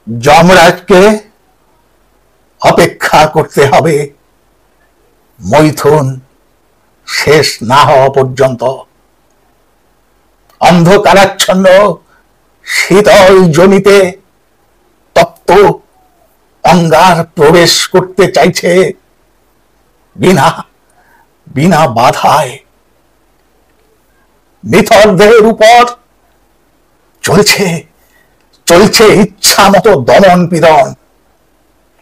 যমরাজকে অপেক্ষা করতে হবে মৈথুন শেষ না হওয়া পর্যন্ত। অন্ধকারাচ্ছন্ন শীতল জমিতে তপ্ত অঙ্গার প্রবেশ করতে চাইছে বিনা বিনা বাধায়। নিথর দেহের উপর চলছে চলছে ইচ্ছা মতো দমন পীড়ন।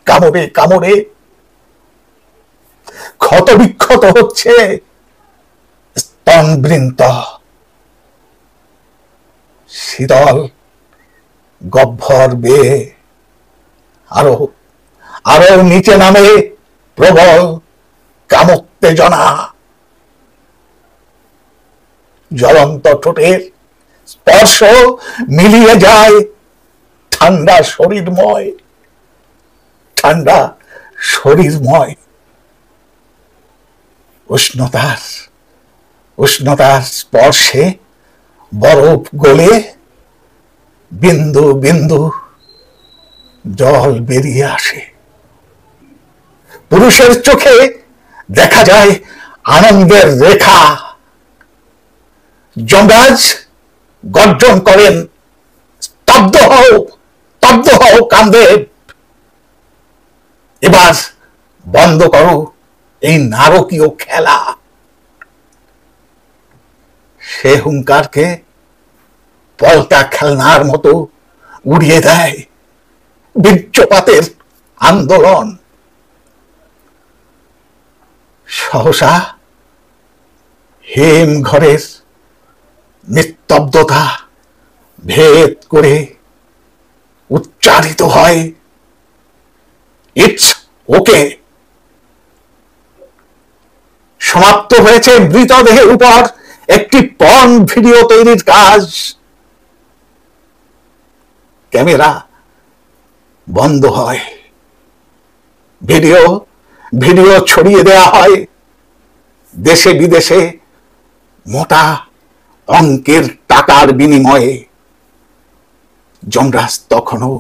কামড়ে কামড়ে ক্ষত বিক্ষত হচ্ছে স্তনবৃন্ত। শীতল গহ্বর বেয়ে আরো আরো নিচে নামে প্রবল কামোত্তেজনা। জ্বলন্ত ঠোঁটের স্পর্শ মিলিয়ে যায় ঠান্ডা শরীরময় ঠান্ডা শরীরময়। উষ্ণতার স্পর্শে বরফ গলে বিন্দু বিন্দু জল বেরিয়ে আসে। পুরুষের চোখে দেখা যায় আনন্দের রেখা। যমরাজ গর্জন করেন, স্তব্ধ হও কামদেব, এবার বন্ধ করো এই নারকীয় খেলা। সে হুঙ্কারকে পলটা খেলনার মতো উড়িয়ে দেয় বীর্যপাতের আন্দোলন। সহসা হেম ঘরের নিস্তব্ধতা ভেদ করে উচ্চারিত হয়, ইটস ওকে। সমাপ্ত হয়েছে মৃতদেহের উপর একটি পর্ন ভিডিও তৈরির কাজ। ক্যামেরা বন্ধ হয়, ভিডিও ছড়িয়ে দেয়া হয় দেশে বিদেশে মোটা অঙ্কের টাকার বিনিময়ে। যমরাজ তখনও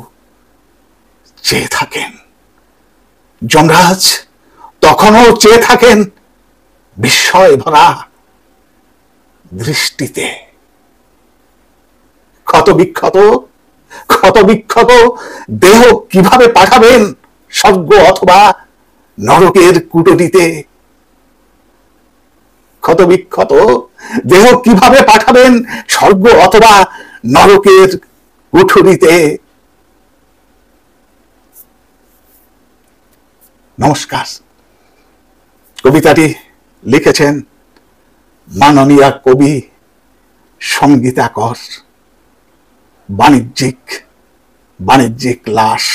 চেয়ে থাকেন বিস্ময় ভরা দৃষ্টিতে। ক্ষত বিক্ষত দেহ কিভাবে পাঠাবেন স্বর্গ অথবা নরকের কুটুরিতে? ক্ষত বিক্ষত দেহ কিভাবে পাঠাবেন স্বর্গ অথবা নরকের কুঠুরিতে? নমস্কার। কবিতাটি লিখেছেন মাননীয়া কবি সঙ্গীতা কর। বাণিজ্যিক লাশ।